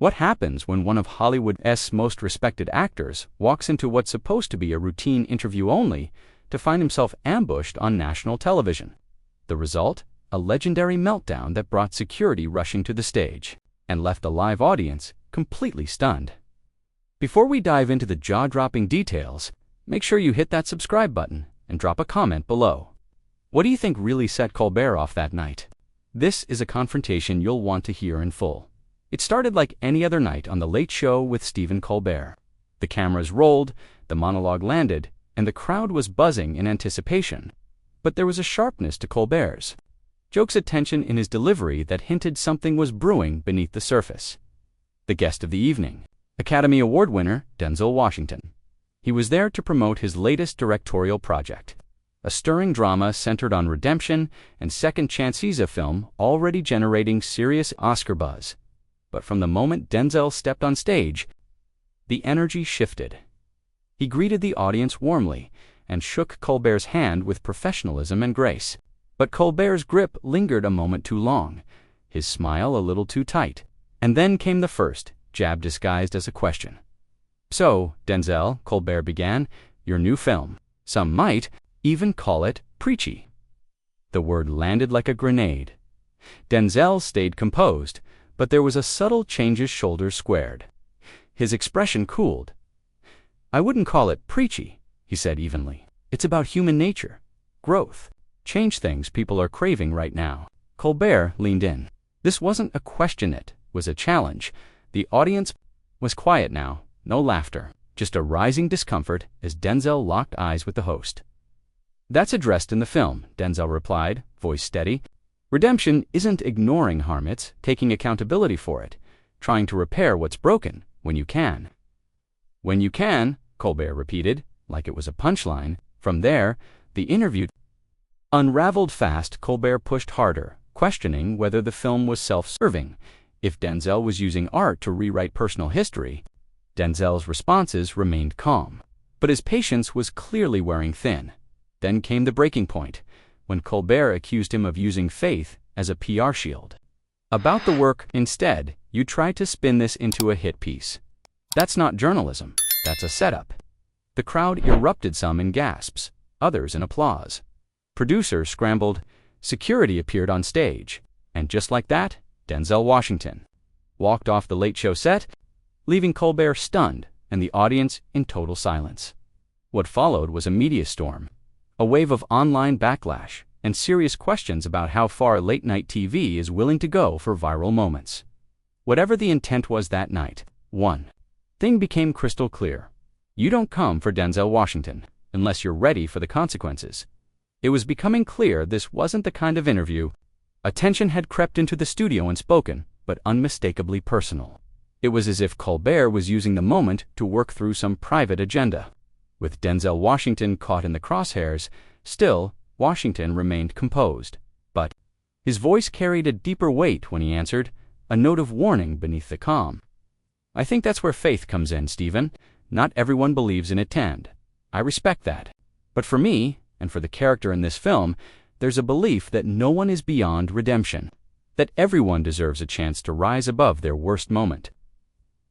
What happens when one of Hollywood's most respected actors walks into what's supposed to be a routine interview only to find himself ambushed on national television? The result? A legendary meltdown that brought security rushing to the stage and left a live audience completely stunned. Before we dive into the jaw-dropping details, make sure you hit that subscribe button and drop a comment below. What do you think really set Colbert off that night? This is a confrontation you'll want to hear in full. It started like any other night on The Late Show with Stephen Colbert. The cameras rolled, the monologue landed, and the crowd was buzzing in anticipation. But there was a sharpness to Colbert's jokes, a tension in his delivery that hinted something was brewing beneath the surface. The guest of the evening, Academy Award winner Denzel Washington. He was there to promote his latest directorial project, a stirring drama centered on redemption and second chances, a film already generating serious Oscar buzz. But from the moment Denzel stepped on stage, the energy shifted. He greeted the audience warmly and shook Colbert's hand with professionalism and grace. But Colbert's grip lingered a moment too long, his smile a little too tight. And then came the first jab disguised as a question. "So, Denzel," Colbert began, "your new film. Some might even call it preachy." The word landed like a grenade. Denzel stayed composed, but there was a subtle change. His shoulders squared. His expression cooled. "I wouldn't call it preachy," he said evenly. "It's about human nature, growth, change, things people are craving right now." Colbert leaned in. This wasn't a question, it was a challenge. The audience was quiet now, no laughter, just a rising discomfort as Denzel locked eyes with the host. "That's addressed in the film," Denzel replied, voice steady. "Redemption isn't ignoring harm, it's taking accountability for it, trying to repair what's broken when you can." "When you can," Colbert repeated, like it was a punchline. From there, the interview unraveled fast. Colbert pushed harder, questioning whether the film was self-serving, if Denzel was using art to rewrite personal history. Denzel's responses remained calm, but his patience was clearly wearing thin. Then came the breaking point, when Colbert accused him of using faith as a PR shield. "About the work, instead, you tried to spin this into a hit piece. That's not journalism, that's a setup." The crowd erupted, some in gasps, others in applause. Producers scrambled, security appeared on stage, and just like that, Denzel Washington walked off the Late Show set, leaving Colbert stunned and the audience in total silence. What followed was a media storm, a wave of online backlash, and serious questions about how far late-night TV is willing to go for viral moments. Whatever the intent was that night, one thing became crystal clear. You don't come for Denzel Washington unless you're ready for the consequences. It was becoming clear this wasn't the kind of interview. A tension had crept into the studio, unspoken, but unmistakably personal. It was as if Colbert was using the moment to work through some private agenda. With Denzel Washington caught in the crosshairs, still, Washington remained composed. But his voice carried a deeper weight when he answered, a note of warning beneath the calm. "I think that's where faith comes in, Stephen. Not everyone believes in it, and I respect that. But for me, and for the character in this film, there's a belief that no one is beyond redemption, that everyone deserves a chance to rise above their worst moment."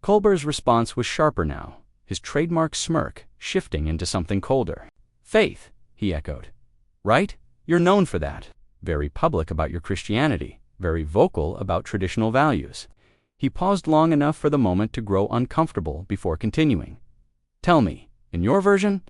Colbert's response was sharper now, his trademark smirk shifting into something colder. "Faith," he echoed. "Right? You're known for that. Very public about your Christianity, very vocal about traditional values." He paused long enough for the moment to grow uncomfortable before continuing. "Tell me, in your version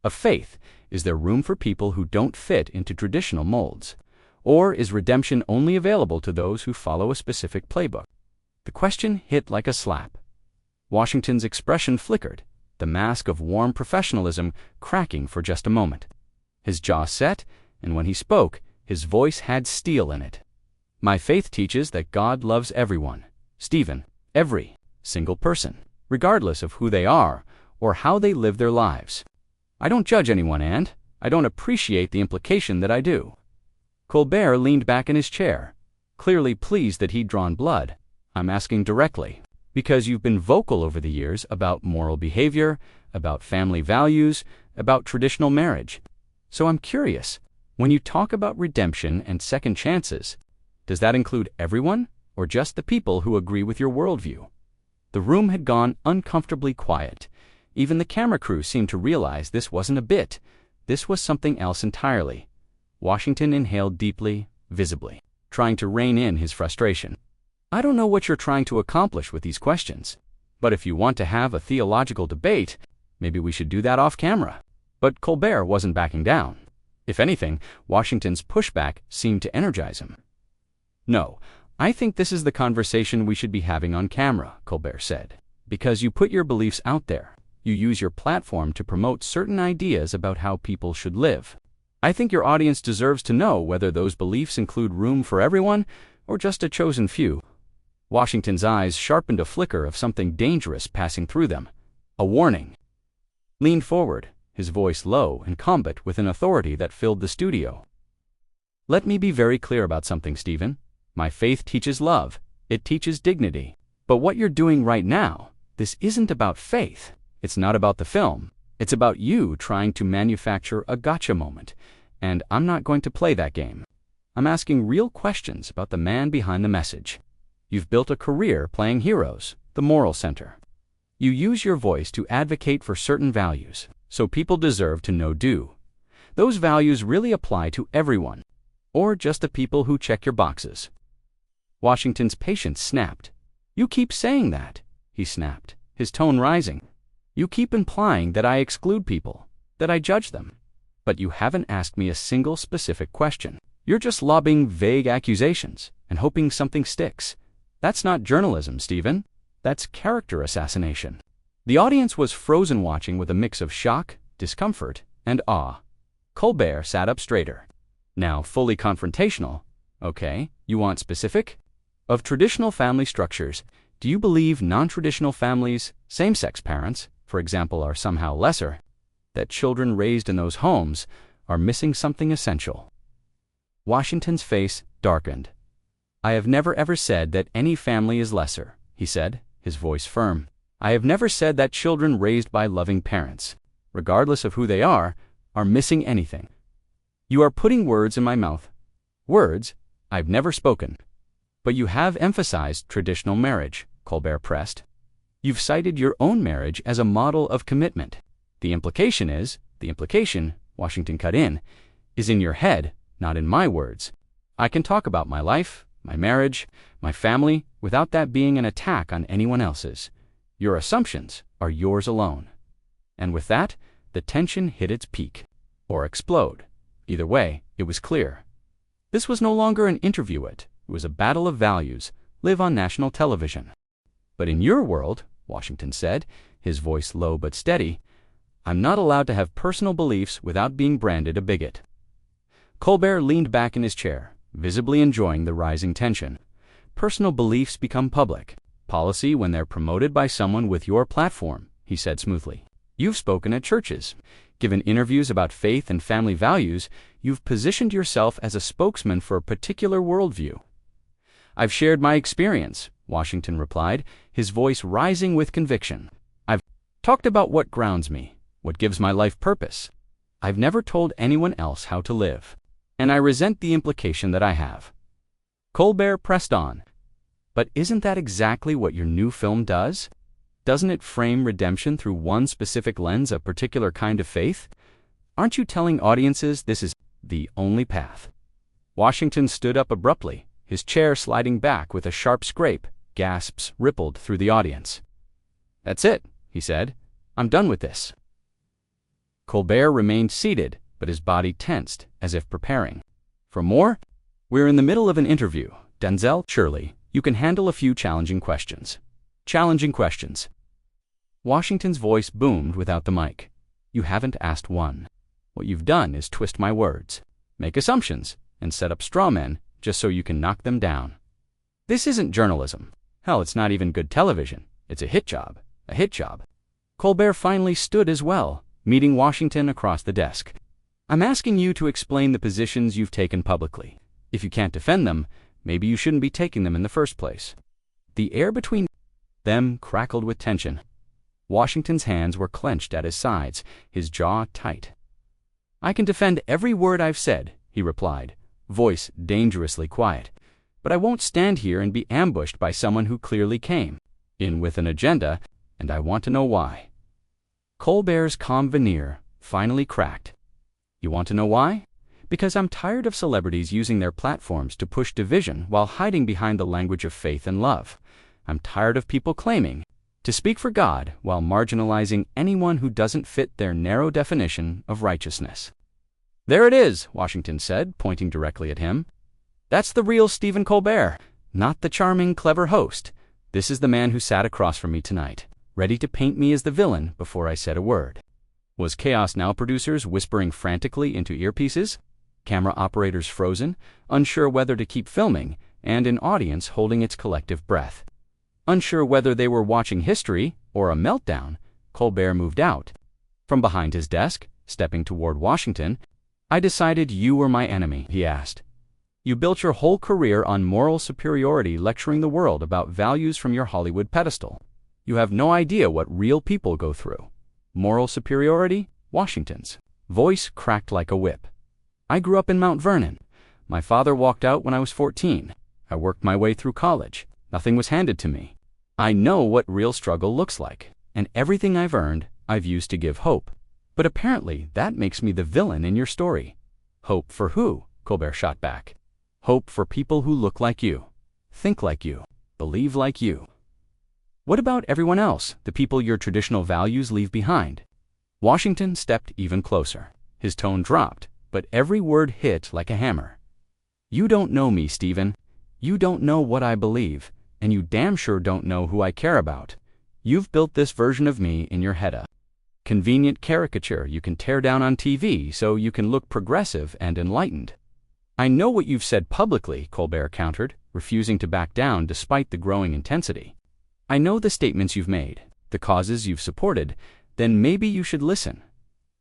of faith, is there room for people who don't fit into traditional molds? Or is redemption only available to those who follow a specific playbook?" The question hit like a slap. Washington's expression flickered, the mask of warm professionalism cracking for just a moment. His jaw set, and when he spoke, his voice had steel in it. "My faith teaches that God loves everyone, Stephen, every single person, regardless of who they are or how they live their lives. I don't judge anyone, and I don't appreciate the implication that I do." Colbert leaned back in his chair, clearly pleased that he'd drawn blood. "I'm asking directly, because you've been vocal over the years about moral behavior, about family values, about traditional marriage. So I'm curious, when you talk about redemption and second chances, does that include everyone, or just the people who agree with your worldview?" The room had gone uncomfortably quiet. Even the camera crew seemed to realize this wasn't a bit. This was something else entirely. Washington inhaled deeply, visibly, trying to rein in his frustration. "I don't know what you're trying to accomplish with these questions, but if you want to have a theological debate, maybe we should do that off camera." But Colbert wasn't backing down. If anything, Washington's pushback seemed to energize him. "No, I think this is the conversation we should be having on camera," Colbert said. "Because you put your beliefs out there. You use your platform to promote certain ideas about how people should live. I think your audience deserves to know whether those beliefs include room for everyone or just a chosen few." Washington's eyes sharpened a flicker of something dangerous passing through them. A warning. Leaned forward, his voice low and combat with an authority that filled the studio. "Let me be very clear about something, Stephen. My faith teaches love. It teaches dignity. But what you're doing right now, this isn't about faith. It's not about the film. It's about you trying to manufacture a gotcha moment. And I'm not going to play that game. I'm asking real questions about the man behind the message. You've built a career playing heroes, the moral center. You use your voice to advocate for certain values, so people deserve to know due. Those values really apply to everyone, or just the people who check your boxes." Washington's patience snapped. "You keep saying that," he snapped, his tone rising. "You keep implying that I exclude people, that I judge them. But you haven't asked me a single specific question. You're just lobbing vague accusations and hoping something sticks. That's not journalism, Stephen. That's character assassination." The audience was frozen watching with a mix of shock, discomfort, and awe. Colbert sat up straighter. "Now fully confrontational. Okay, you want specific? Of traditional family structures, do you believe non-traditional families, same-sex parents, for example, are somehow lesser? That children raised in those homes are missing something essential?" Washington's face darkened. "I have never ever said that any family is lesser," he said, his voice firm. "I have never said that children raised by loving parents, regardless of who they are missing anything. You are putting words in my mouth. Words I've never spoken. But you have emphasized traditional marriage," Colbert pressed. "You've cited your own marriage as a model of commitment. The implication, Washington cut in, is in your head, not in my words. I can talk about my life, my marriage, my family, without that being an attack on anyone else's. Your assumptions are yours alone." And with that, the tension hit its peak. Or explode. Either way, it was clear. This was no longer an interview. It was a battle of values, live on national television. "But in your world," Washington said, his voice low but steady, "I'm not allowed to have personal beliefs without being branded a bigot." Colbert leaned back in his chair, visibly enjoying the rising tension. "Personal beliefs become public policy when they're promoted by someone with your platform," he said smoothly. "You've spoken at churches, given interviews about faith and family values. You've positioned yourself as a spokesman for a particular worldview." "I've shared my experience," Washington replied, his voice rising with conviction. "I've talked about what grounds me, what gives my life purpose. I've never told anyone else how to live, and I resent the implication that I have." Colbert pressed on. "But isn't that exactly what your new film does? Doesn't it frame redemption through one specific lens, a particular kind of faith? Aren't you telling audiences this is the only path?" Washington stood up abruptly, his chair sliding back with a sharp scrape. Gasps rippled through the audience. "That's it," he said. "I'm done with this." Colbert remained seated, but his body tensed, as if preparing. "For more? We're in the middle of an interview. Denzel, surely you can handle a few challenging questions." "Challenging questions." Washington's voice boomed without the mic. "You haven't asked one. What you've done is twist my words, make assumptions, and set up straw men just so you can knock them down. This isn't journalism. Hell, it's not even good television. It's a hit job. A hit job." Colbert finally stood as well, meeting Washington across the desk. "I'm asking you to explain the positions you've taken publicly. If you can't defend them, maybe you shouldn't be taking them in the first place." The air between them crackled with tension. Washington's hands were clenched at his sides, his jaw tight. "I can defend every word I've said," he replied, voice dangerously quiet. "But I won't stand here and be ambushed by someone who clearly came. in with an agenda, and I want to know why. Colbert's calm veneer finally cracked. You want to know why? Because I'm tired of celebrities using their platforms to push division while hiding behind the language of faith and love. I'm tired of people claiming to speak for God while marginalizing anyone who doesn't fit their narrow definition of righteousness. There it is, Washington said, pointing directly at him. That's the real Stephen Colbert, not the charming, clever host. This is the man who sat across from me tonight, ready to paint me as the villain before I said a word. Was Chaos Now producers whispering frantically into earpieces? Camera operators frozen, unsure whether to keep filming, and an audience holding its collective breath. Unsure whether they were watching history or a meltdown, Colbert moved out. From behind his desk, stepping toward Washington, I decided you were my enemy, he asked. You built your whole career on moral superiority lecturing the world about values from your Hollywood pedestal. You have no idea what real people go through. Moral superiority? Washington's voice cracked like a whip. I grew up in Mount Vernon. My father walked out when I was 14. I worked my way through college. Nothing was handed to me. I know what real struggle looks like, and everything I've earned, I've used to give hope. But apparently, that makes me the villain in your story. Hope for who? Colbert shot back. Hope for people who look like you, think like you, believe like you. What about everyone else, the people your traditional values leave behind? Washington stepped even closer. His tone dropped, but every word hit like a hammer. You don't know me, Stephen. You don't know what I believe, and you damn sure don't know who I care about. You've built this version of me in your head, a convenient caricature you can tear down on TV so you can look progressive and enlightened. I know what you've said publicly, Colbert countered, refusing to back down despite the growing intensity. I know the statements you've made, the causes you've supported, then maybe you should listen.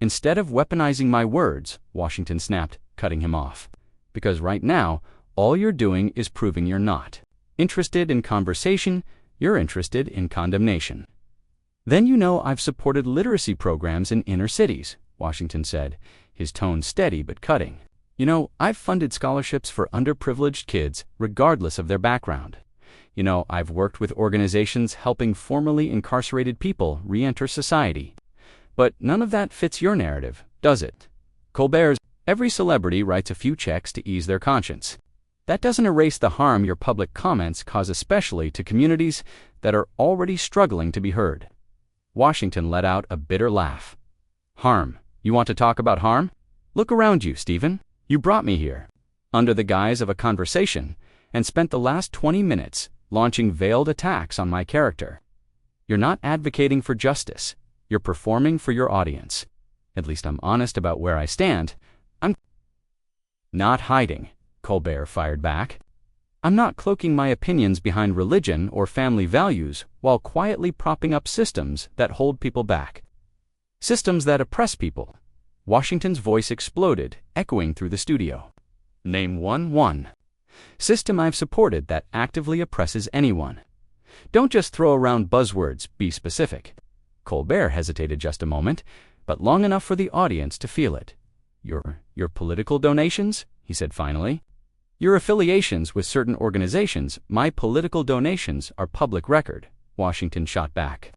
Instead of weaponizing my words, Washington snapped, cutting him off. Because right now, all you're doing is proving you're not interested in conversation, you're interested in condemnation. Then you know I've supported literacy programs in inner cities, Washington said, his tone steady but cutting. You know, I've funded scholarships for underprivileged kids regardless of their background. You know, I've worked with organizations helping formerly incarcerated people re-enter society. But none of that fits your narrative, does it? Colbert's, every celebrity writes a few checks to ease their conscience. That doesn't erase the harm your public comments cause, especially to communities that are already struggling to be heard. Washington let out a bitter laugh. Harm? You want to talk about harm? Look around you, Stephen. You brought me here, under the guise of a conversation, and spent the last 20 minutes launching veiled attacks on my character. You're not advocating for justice. You're performing for your audience. At least I'm honest about where I stand. I'm not hiding, Colbert fired back. I'm not cloaking my opinions behind religion or family values while quietly propping up systems that hold people back. Systems that oppress people. Washington's voice exploded, echoing through the studio. Name one system I've supported that actively oppresses anyone. Don't just throw around buzzwords, be specific. Colbert hesitated just a moment, but long enough for the audience to feel it. Your political donations? He said finally. Your affiliations with certain organizations, my political donations are public record, Washington shot back.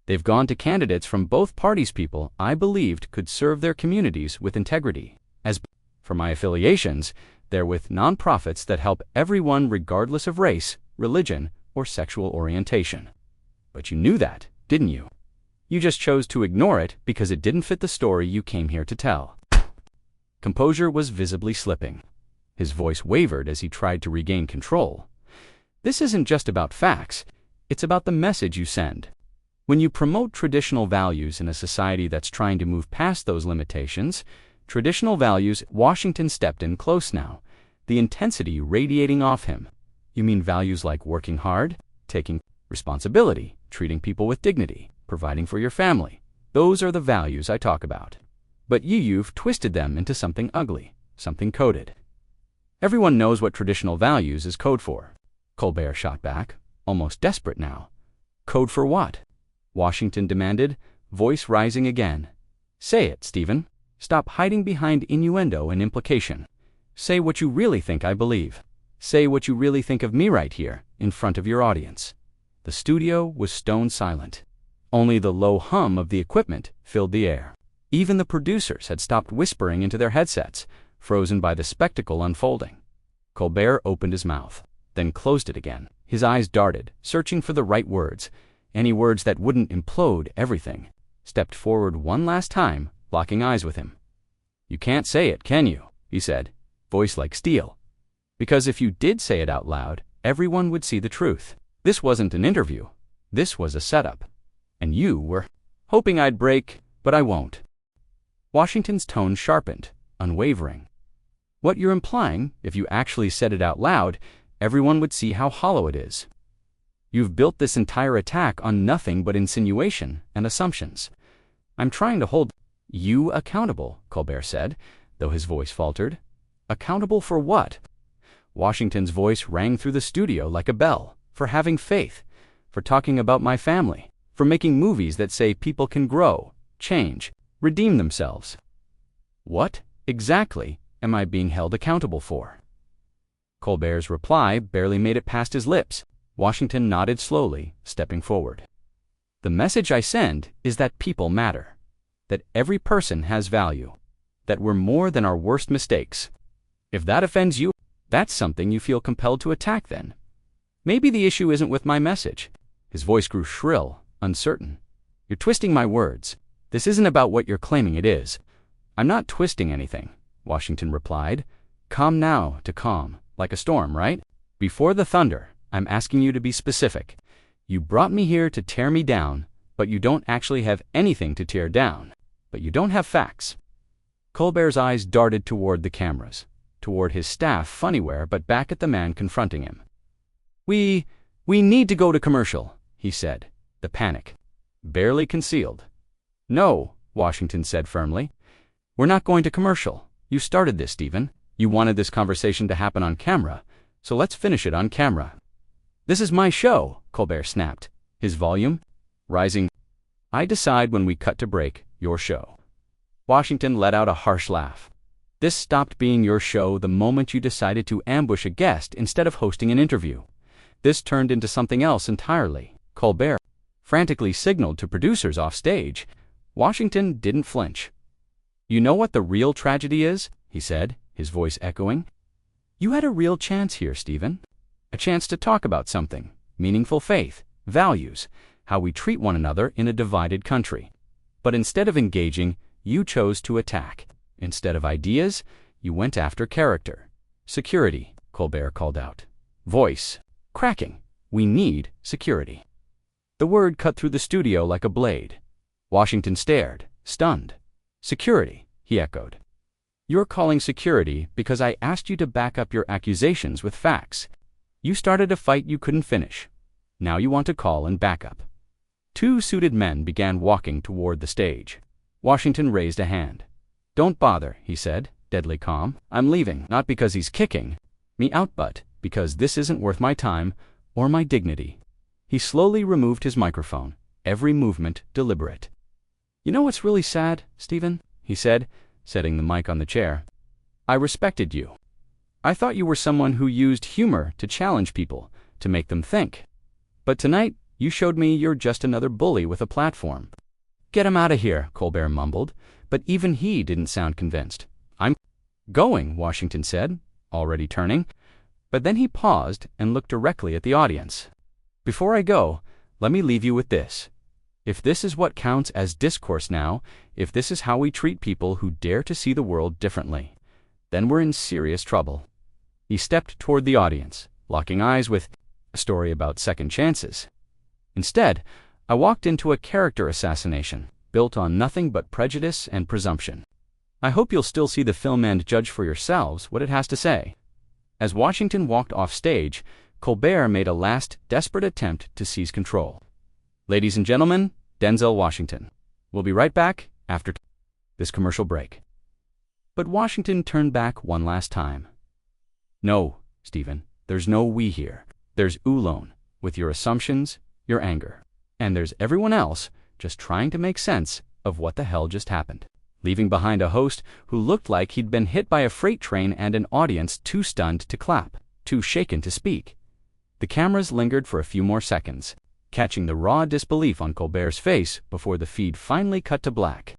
They've gone to candidates from both parties people I believed could serve their communities with integrity. As for my affiliations, they're with nonprofits that help everyone regardless of race, religion, or sexual orientation. But you knew that, didn't you? You just chose to ignore it because it didn't fit the story you came here to tell. Composure was visibly slipping. His voice wavered as he tried to regain control. This isn't just about facts, it's about the message you send. When you promote traditional values in a society that's trying to move past those limitations, traditional values, Washington stepped in close now, the intensity radiating off him. You mean values like working hard, taking responsibility, treating people with dignity, providing for your family. Those are the values I talk about. But you've twisted them into something ugly, something coded. Everyone knows what traditional values is code for. Colbert shot back, almost desperate now. Code for what? Washington demanded, voice rising again. Say it, Stephen. Stop hiding behind innuendo and implication. Say what you really think I believe. Say what you really think of me right here, in front of your audience. The studio was stone silent. Only the low hum of the equipment filled the air. Even the producers had stopped whispering into their headsets, frozen by the spectacle unfolding. Colbert opened his mouth, then closed it again. His eyes darted, searching for the right words, any words that wouldn't implode everything. Stepped forward one last time, locking eyes with him. "You can't say it, can you?" he said, voice like steel. "Because if you did say it out loud, everyone would see the truth. This wasn't an interview. This was a setup. And you were hoping I'd break, but I won't." Washington's tone sharpened, unwavering. "What you're implying, if you actually said it out loud, everyone would see how hollow it is. You've built this entire attack on nothing but insinuation and assumptions. I'm trying to hold you accountable," Colbert said, though his voice faltered. "Accountable for what?" Washington's voice rang through the studio like a bell. "For having faith, for talking about my family, for making movies that say people can grow, change, redeem themselves. What, exactly, am I being held accountable for?" Colbert's reply barely made it past his lips. Washington nodded slowly, stepping forward. "The message I send is that people matter, that every person has value, that we're more than our worst mistakes. If that offends you, that's something you feel compelled to attack then. Maybe the issue isn't with my message." His voice grew shrill, uncertain. "You're twisting my words. This isn't about what you're claiming it is." "I'm not twisting anything," Washington replied. "Calm now to calm, like a storm, right? Before the thunder, I'm asking you to be specific. You brought me here to tear me down, but you don't actually have anything to tear down. But you don't have facts." Colbert's eyes darted toward the cameras, toward his staff funnywhere, but back at the man confronting him. We need to go to commercial," he said, the panic barely concealed. "No," Washington said firmly. "We're not going to commercial. You started this, Stephen. You wanted this conversation to happen on camera, so let's finish it on camera." "This is my show," Colbert snapped, his volume rising. "I decide when we cut to break, your show." Washington let out a harsh laugh. "This stopped being your show the moment you decided to ambush a guest instead of hosting an interview. This turned into something else entirely." Colbert frantically signaled to producers off stage. Washington didn't flinch. "You know what the real tragedy is?" he said, his voice echoing. "You had a real chance here, Stephen. A chance to talk about something, meaningful faith, values, how we treat one another in a divided country. But instead of engaging, you chose to attack. Instead of ideas, you went after character." "Security," Colbert called out. Voice cracking. "We need security." The word cut through the studio like a blade. Washington stared, stunned. "Security," he echoed. "You're calling security because I asked you to back up your accusations with facts. You started a fight you couldn't finish. Now you want to call and back up." Two suited men began walking toward the stage. Washington raised a hand. "Don't bother," he said, deadly calm. "I'm leaving, not because he's kicking me out, but because this isn't worth my time or my dignity." He slowly removed his microphone, every movement deliberate. "You know what's really sad, Stephen?" he said, setting the mic on the chair. "I respected you. I thought you were someone who used humor to challenge people, to make them think. But tonight, you showed me you're just another bully with a platform." "Get him out of here," Colbert mumbled, but even he didn't sound convinced. "I'm going," Washington said, already turning. But then he paused and looked directly at the audience. "Before I go, let me leave you with this. If this is what counts as discourse now, if this is how we treat people who dare to see the world differently, then we're in serious trouble." He stepped toward the audience, locking eyes with a story about second chances. "Instead, I walked into a character assassination built on nothing but prejudice and presumption. I hope you'll still see the film and judge for yourselves what it has to say." As Washington walked off stage, Colbert made a last desperate attempt to seize control. "Ladies and gentlemen, Denzel Washington. We'll be right back after this commercial break." But Washington turned back one last time. "No, Stephen, there's no we here. There's Oolone, with your assumptions, your anger. And there's everyone else just trying to make sense of what the hell just happened." Leaving behind a host who looked like he'd been hit by a freight train and an audience too stunned to clap, too shaken to speak. The cameras lingered for a few more seconds. catching the raw disbelief on Colbert's face before the feed finally cut to black.